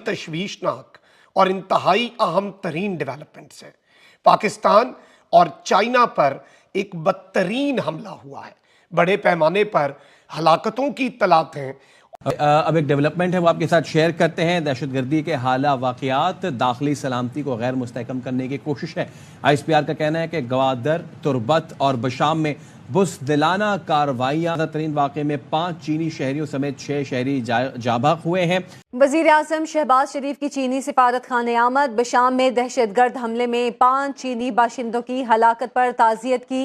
तशवीशनाक और इंतहाई अहम तरीन डेवलपमेंट्स हैं। पाकिस्तान और चाइना पर एक बदतरीन हमला हुआ है। बड़े पैमाने पर हलाकतों की इत्तलात हैं। अब एक डेवलपमेंट है वो आपके साथ शेयर करते हैं। दहशतगर्दी के हाला वाक़यात दाखिली सलामती को गैर मुस्तहकम करने की कोशिश है। ISPR का कहना है कि गवादर, तुरबत और बशाम में बुज़दिलाना कार्रवाइयां तरीन वाक़े में 5 चीनी शहरियों समेत 6 शहरी जाबाक हुए हैं। वज़ीर आज़म शहबाज शरीफ की चीनी सिफारत खाने आमद। बशाम में दहशतगर्द हमले में 5 चीनी बाशिंदों की हलाकत पर ताज़ियत की।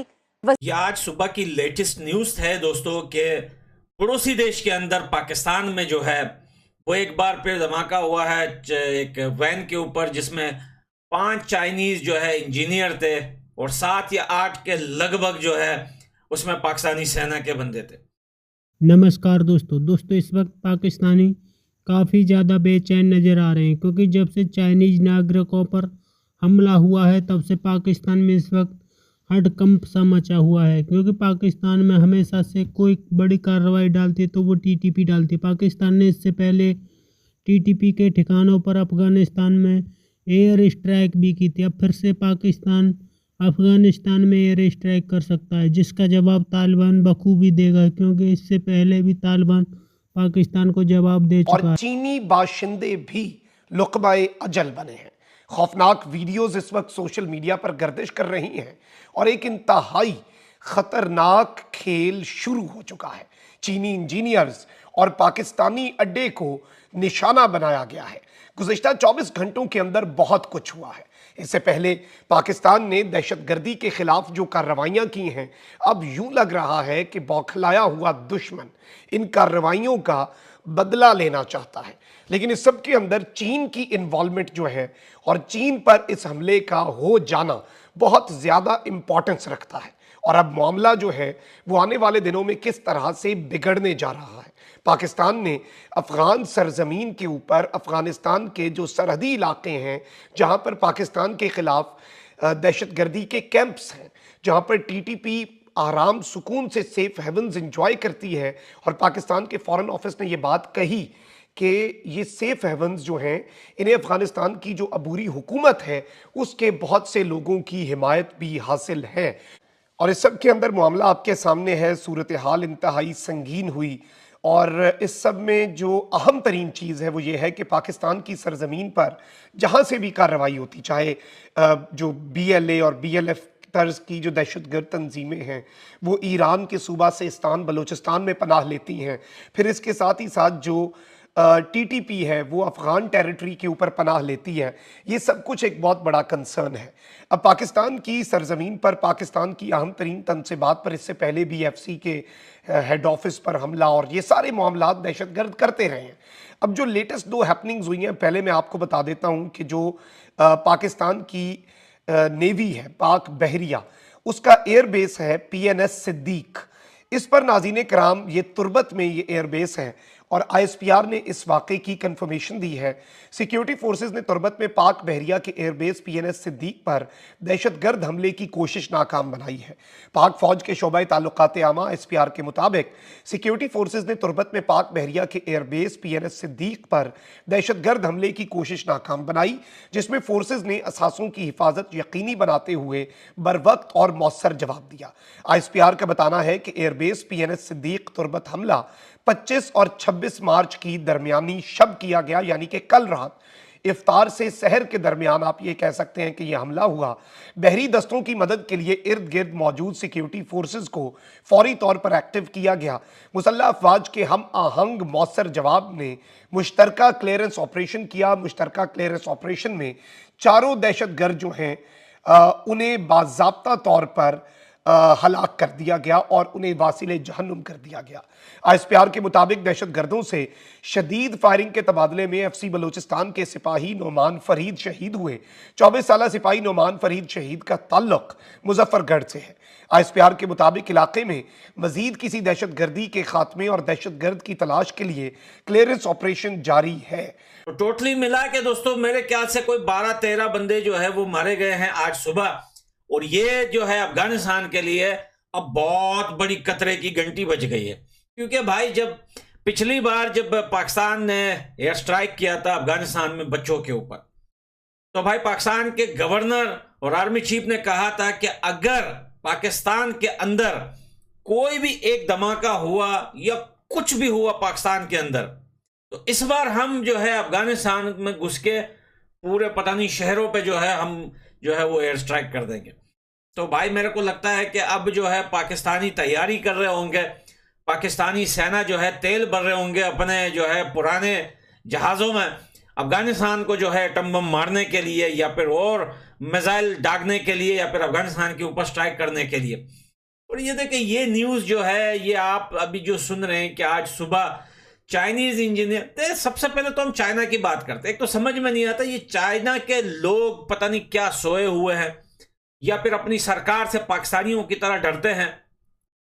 ये आज सुबह की लेटेस्ट न्यूज़ है दोस्तों के पड़ोसी देश के अंदर पाकिस्तान में जो है वो एक बार फिर धमाका हुआ है एक वैन के ऊपर, जिसमें 5 चाइनीज जो है इंजीनियर थे और 7 या 8 के लगभग जो है उसमें पाकिस्तानी सेना के बंदे थे। नमस्कार दोस्तों इस वक्त पाकिस्तानी काफ़ी ज़्यादा बेचैन नज़र आ रहे हैं, क्योंकि जब से चाइनीज नागरिकों पर हमला हुआ है तब से पाकिस्तान में इस वक्त हड़कंप सा मचा हुआ है। क्योंकि पाकिस्तान में हमेशा से कोई बड़ी कार्रवाई डालती है तो वो TTP डालती है। पाकिस्तान ने इससे पहले TTP के ठिकानों पर अफ़गानिस्तान में एयर स्ट्राइक भी की थी। अब फिर से पाकिस्तान अफ़गानिस्तान में एयर स्ट्राइक कर सकता है, जिसका जवाब तालिबान बखूबी देगा, क्योंकि इससे पहले भी तालिबान पाकिस्तान को जवाब दे चुका है। और चीनी बाशिंदे भी लुक़्माए अजल बने हैं। खौफनाक वीडियोस इस वक्त सोशल मीडिया पर गर्दिश कर रही हैं और एक इंतहाई खतरनाक खेल शुरू हो चुका है। चीनी इंजीनियर्स और पाकिस्तानी अड्डे को निशाना बनाया गया है। गुज़िश्ता 24 घंटों के अंदर बहुत कुछ हुआ है। इससे पहले पाकिस्तान ने दहशतगर्दी के खिलाफ जो कार्रवाइयां की हैं, अब यूं लग रहा है कि बौखलाया हुआ दुश्मन इन कार्रवाइयों का बदला लेना चाहता है। लेकिन इस सब के अंदर चीन की इन्वॉल्वमेंट जो है और चीन पर इस हमले का हो जाना बहुत ज़्यादा इंपॉर्टेंस रखता है। और अब मामला जो है वो आने वाले दिनों में किस तरह से बिगड़ने जा रहा है। पाकिस्तान ने अफ़गान सरजमीन के ऊपर अफ़गानिस्तान के जो सरहदी इलाके हैं, जहाँ पर पाकिस्तान के ख़िलाफ़ दहशतगर्दी के कैंप्स हैं, जहाँ पर TTP आराम सुकून से सेफ हेवन्स इंजॉय करती है, और पाकिस्तान के फॉरेन ऑफिस ने ये बात कही कि ये सेफ हेवन्स जो हैं इन्हें अफ़गानिस्तान की जो अबूरी हुकूमत है उसके बहुत से लोगों की हिमायत भी हासिल है। और इस सब के अंदर मामला आपके सामने है। सूरत हाल इंतहाई संगीन हुई और इस सब में जो अहम तरीन चीज़ है वो ये है कि पाकिस्तान की सरजमीन पर जहाँ से भी कार्रवाई होती, चाहे जो BLA और BLF तर्ज की जो दहशतगर्द तंजीमें हैं वो ईरान के सूबा सिस्तान बलूचिस्तान में पनाह लेती हैं, फिर इसके साथ ही साथ जो TTP है वो अफ़गान टेरिटरी के ऊपर पनाह लेती है। ये सब कुछ एक बहुत बड़ा कंसर्न है। अब पाकिस्तान की सरजमीन पर पाकिस्तान की अहम तरीन तनसीबात पर इससे पहले भी FC के हेड ऑफिस पर हमला और ये सारे मामला दहशतगर्द करते रहे हैं। अब जो लेटेस्ट 2 हैपनिंग्स हुई हैं, पहले मैं आपको बता देता हूँ कि जो पाकिस्तान की नेवी है, पाक बहरिया, उसका एयरबेस है PNS सिद्दीक। इस पर नाज़रीन कराम ये तुरबत में ये एयरबेस है और ISPR ने इस वाक़े की कंफर्मेशन दी है। सिक्योरिटी फोर्सेस ने तुरबत में पाक बहरिया के एयरबेस PNS सिद्दीक पर दहशतगर्द हमले की कोशिश नाकाम बनाई है। पाक फौज के शोबा ताल्लुकात आमा ISPR के मुताबिक सिक्योरिटी फोर्सेस ने तुरबत में पाक बहरिया के एयरबेस PNS सिद्दीक पर दहशतगर्द हमले की कोशिश नाकाम बनाई, जिसमें फोर्सेस ने असासों की हिफाजत यकीनी बनाते हुए बर वक्त और मौसर जवाब दिया। ISPR का बताना है कि एयरबेस PNS सिद्दीक तुरबत हमला 25 और 26 मार्च की दरमियानी शब किया गया, यानी कि कल रात इफ्तार से सहर के दरमियान आप ये कह सकते हैं कि यह हमला हुआ। बहरी दस्तों की मदद के लिए इर्द गिर्द मौजूद सिक्योरिटी फोर्सेस को फौरी तौर पर एक्टिव किया गया। मुसल्लह अफवाज के हम आहंग मौसर जवाब ने मुश्तरका क्लियरेंस ऑपरेशन किया। मुश्तरका क्लियरेंस ऑपरेशन में चारों दहशतगर्द जो हैं उन्हें बाज़ाब्ता तौर पर हलाक कर दिया गया और उन्हें वासिले जहन्नुम कर दिया गया। ISPR के मुताबिक दहशतगर्दों से शदीद फायरिंग के तबादले में FC बलूचिस्तान के सिपाही नोमान फरीद शहीद हुए। 24 साला सिपाही नोमान फरीद शहीद का ताल्लुक मुजफ्फरगढ़ से है। ISPR के मुताबिक इलाके में मजीद किसी दहशतगर्दी के खात्मे और दहशतगर्द की तलाश के लिए क्लियरेंस ऑपरेशन जारी है। तो टोटली मिला के दोस्तों मेरे ख्याल से कोई 12-13 बंदे जो है वो मारे गए हैं आज सुबह, और ये जो है अफगानिस्तान के लिए अब बहुत बड़ी खतरे की घंटी बज गई है। क्योंकि भाई जब पिछली बार जब पाकिस्तान ने एयर स्ट्राइक किया था अफगानिस्तान में बच्चों के ऊपर, तो भाई पाकिस्तान के गवर्नर और आर्मी चीफ ने कहा था कि अगर पाकिस्तान के अंदर कोई भी एक धमाका हुआ या कुछ भी हुआ पाकिस्तान के अंदर, तो इस बार हम जो है अफगानिस्तान में घुस के पूरे पता नहीं शहरों पे जो है हम जो है वो एयर स्ट्राइक कर देंगे। तो भाई मेरे को लगता है कि अब जो है पाकिस्तानी तैयारी कर रहे होंगे, पाकिस्तानी सेना जो है तेल भर रहे होंगे अपने जो है पुराने जहाज़ों में अफगानिस्तान को जो है एटम बम मारने के लिए या फिर और मिसाइल दागने के लिए या फिर अफगानिस्तान के ऊपर स्ट्राइक करने के लिए। और ये देखिए ये न्यूज़ जो है ये आप अभी जो सुन रहे हैं कि आज सुबह चाइनीज इंजीनियर, सबसे पहले तो हम चाइना की बात करते हैं। एक तो समझ में नहीं आता ये चाइना के लोग पता नहीं क्या सोए हुए हैं या फिर अपनी सरकार से पाकिस्तानियों की तरह डरते हैं,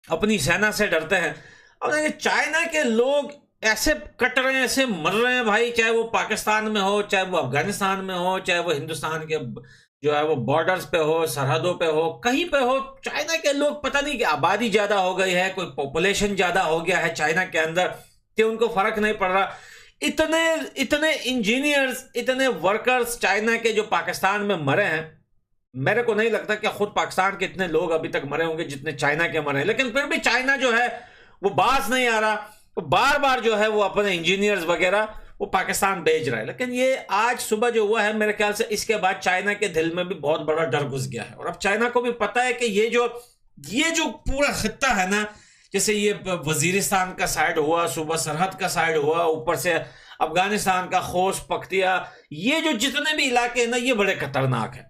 अपनी सेना से डरते हैं। अब देखिए चाइना के लोग ऐसे कट रहे हैं, ऐसे मर रहे हैं भाई, चाहे वो पाकिस्तान में हो, चाहे वो अफगानिस्तान में हो, चाहे वो हिंदुस्तान के जो है वो बॉर्डर्स पे हो, सरहदों पे हो, कहीं पे हो। चाइना के लोग पता नहीं कि आबादी ज्यादा हो गई है, कोई पॉपुलेशन ज्यादा हो गया है चाइना के अंदर कि उनको फर्क नहीं पड़ रहा। इतने इंजीनियर्स, इतने वर्कर्स चाइना के जो पाकिस्तान में मरे हैं, मेरे को नहीं लगता कि खुद पाकिस्तान के इतने लोग अभी तक मरे होंगे जितने चाइना के मरे हैं। लेकिन फिर भी चाइना जो है वो बाज नहीं आ रहा, तो बार बार जो है वो अपने इंजीनियर्स वगैरह वो पाकिस्तान भेज रहा है। लेकिन ये आज सुबह जो हुआ है मेरे ख्याल से इसके बाद चाइना के दिल में भी बहुत बड़ा डर घुस गया है। और अब चाइना को भी पता है कि ये जो पूरा खित्ता है ना, जैसे ये वजीरिस्तान का साइड हुआ, सूबा सरहद का साइड हुआ, ऊपर से अफगानिस्तान का खोस पख्तिया, ये जो जितने भी इलाके हैं ना ये बड़े खतरनाक है।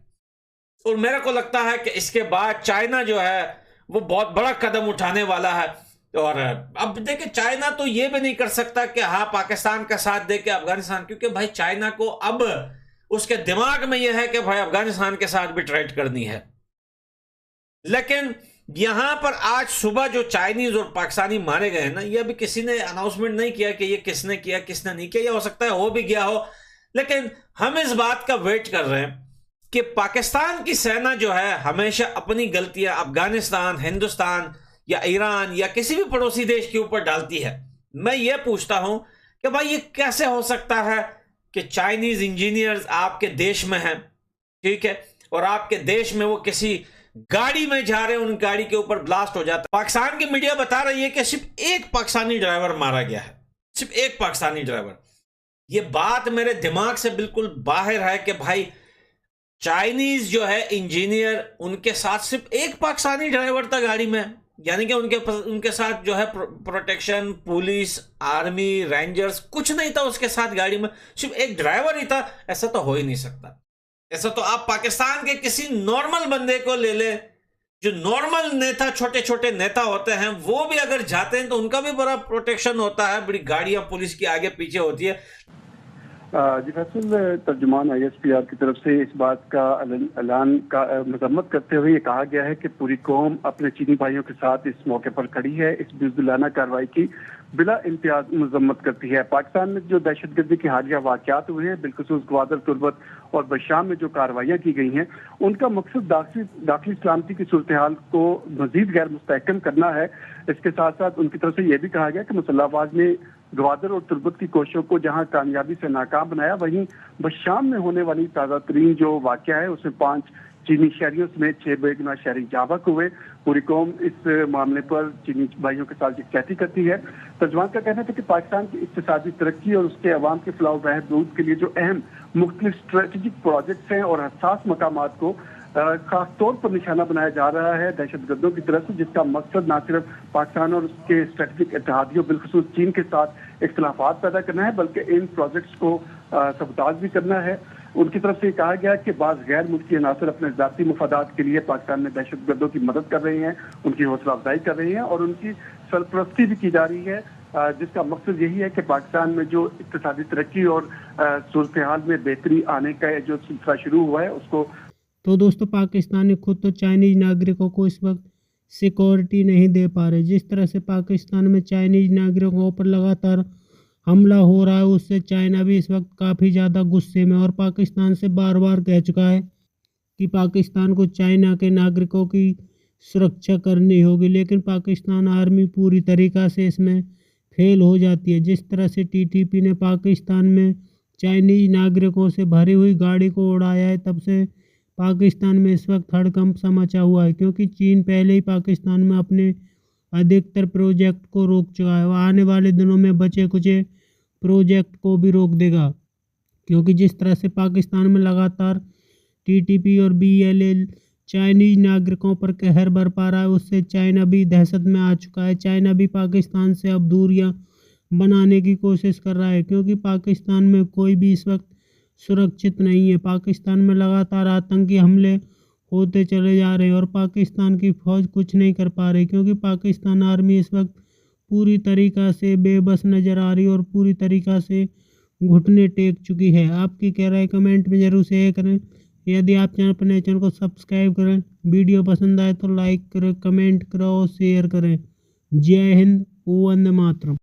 और मेरे को लगता है कि इसके बाद चाइना जो है वो बहुत बड़ा कदम उठाने वाला है। और अब देखिए चाइना तो ये भी नहीं कर सकता कि हाँ पाकिस्तान का साथ दे के अफगानिस्तान, क्योंकि भाई चाइना को अब उसके दिमाग में यह है कि भाई अफगानिस्तान के साथ भी ट्रेड करनी है। लेकिन यहां पर आज सुबह जो चाइनीज और पाकिस्तानी मारे गए हैं ना, ये अभी किसी ने अनाउंसमेंट नहीं किया कि ये किसने किया किसने नहीं किया, या हो सकता है हो भी गया हो। लेकिन हम इस बात का वेट कर रहे हैं कि पाकिस्तान की सेना जो है हमेशा अपनी गलतियां अफगानिस्तान, हिंदुस्तान या ईरान या किसी भी पड़ोसी देश के ऊपर डालती है। मैं ये पूछता हूं कि भाई ये कैसे हो सकता है कि चाइनीज इंजीनियर्स आपके देश में हैं, ठीक है, और आपके देश में वो किसी गाड़ी में जा रहे हैं, उन गाड़ी के ऊपर ब्लास्ट हो जाता है। पाकिस्तान की मीडिया बता रही है कि सिर्फ एक पाकिस्तानी ड्राइवर मारा गया है, सिर्फ एक पाकिस्तानी ड्राइवर। ये बात मेरे दिमाग से बिल्कुल बाहर है कि भाई चाइनीज जो है इंजीनियर, उनके साथ सिर्फ एक पाकिस्तानी ड्राइवर था गाड़ी में, यानी कि उनके साथ जो है प्रोटेक्शन, पुलिस, आर्मी, रेंजर्स कुछ नहीं था उसके साथ गाड़ी में, सिर्फ एक ड्राइवर ही था। ऐसा तो हो ही नहीं सकता। ऐसा तो आप पाकिस्तान के किसी नॉर्मल बंदे को ले ले, जो नॉर्मल नेता, छोटे छोटे नेता होते हैं, वो भी अगर जाते हैं तो उनका भी बड़ा प्रोटेक्शन होता है, बड़ी गाड़ियां पुलिस की आगे पीछे होती है। जी फैसल, तर्जुमान ISPR की तरफ से इस बात का ऐलान का मजम्मत करते हुए ये कहा गया है कि पूरी कौम अपने चीनी भाइयों के साथ इस मौके पर खड़ी है। इस बुज़दिलाना कार्रवाई की बिला इम्तियाज मजम्मत करती है। पाकिस्तान में जो दहशतगर्दी के हालिया वाक़यात हुए हैं, बिलखुसूस ग्वादर, तुर्बत और बशाम में जो कार्रवाइयाँ की गई हैं, उनका मकसद दाखिली सलामती की सूरत हाल को मजीद गैर मुस्तहकम करना है। इसके साथ साथ उनकी तरफ से यह भी कहा गया कि मुसल्लह अफवाज ने ग्वादर और तुर्बत की कोशिशों को जहां कामयाबी से नाकाम बनाया, वहीं बशाम में होने वाली ताज़ा तरीन जो वाक़या है उसमें 5 चीनी शहरियों समेत 6 बेगुनाह शहरी जाबक हुए। पूरी कौम इस मामले पर चीनी भाइयों के साथ यकजहती करती है। तर्जुमान का कहना था कि पाकिस्तान की इक़्तिसादी तरक्की और उसके अवाम के फलाह बहबूद के लिए जो अहम मुख्तलिफ स्ट्रेटेजिक प्रोजेक्ट्स हैं और हसास मकामात को खास तौर पर निशाना बनाया जा रहा है दहशतगर्दों की तरफ से, जिसका मकसद न सिर्फ पाकिस्तान और उसके स्ट्रेटेजिक इत्तेहादियों बिलखुसूस चीन के साथ इख्तिलाफात पैदा करना है, बल्कि इन प्रोजेक्ट्स को सबताज भी करना है। उनकी तरफ से कहा गया कि बाज़ गैर मुल्की अनासर अपने ज़ाती मुफादात के लिए पाकिस्तान में दहशतगर्दों की मदद कर रहे हैं, उनकी हौसला अफजाई कर रहे हैं और उनकी सरपरस्ती भी की जा रही है, जिसका मकसद यही है कि पाकिस्तान में जो इक़्तिसादी तरक्की और सूरत हाल में बेहतरी आने का जो सिलसिला शुरू हुआ है उसको। तो दोस्तों पाकिस्तानी खुद तो चाइनीज नागरिकों को इस वक्त सिक्योरिटी नहीं दे पा रहे। जिस तरह से पाकिस्तान में चाइनीज नागरिकों पर लगातार हमला हो रहा है, उससे चाइना भी इस वक्त काफ़ी ज़्यादा गुस्से में और पाकिस्तान से बार बार कह चुका है कि पाकिस्तान को चाइना के नागरिकों की सुरक्षा करनी होगी। लेकिन पाकिस्तान आर्मी पूरी तरीक़ा से इसमें फेल हो जाती है। जिस तरह से टीटीपी ने पाकिस्तान में चाइनीज नागरिकों से भरी हुई गाड़ी को उड़ाया है, तब से पाकिस्तान में इस वक्त हड़कंप सा मचा हुआ है, क्योंकि चीन पहले ही पाकिस्तान में अपने अधिकतर प्रोजेक्ट को रोक चुका है। वह आने वाले दिनों में बचे कुचे प्रोजेक्ट को भी रोक देगा, क्योंकि जिस तरह से पाकिस्तान में लगातार टीटीपी और बीएलएल चाइनीज नागरिकों पर कहर बरपा रहा है, उससे चाइना भी दहशत में आ चुका है। चाइना भी पाकिस्तान से अब दूरियां बनाने की कोशिश कर रहा है, क्योंकि पाकिस्तान में कोई भी इस वक्त सुरक्षित नहीं है। पाकिस्तान में लगातार आतंकी हमले होते चले जा रहे हैं और पाकिस्तान की फ़ौज कुछ नहीं कर पा रही, क्योंकि पाकिस्तान आर्मी इस वक्त पूरी तरीक़ा से बेबस नज़र आ रही है और पूरी तरीक़ा से घुटने टेक चुकी है। आपकी क्या राय कमेंट में ज़रूर शेयर करें। यदि आप चैनल पर नए, चैनल को सब्सक्राइब करें। वीडियो पसंद आए तो लाइक करें, कमेंट करें और शेयर करें। जय हिंद, वंदे मातरम।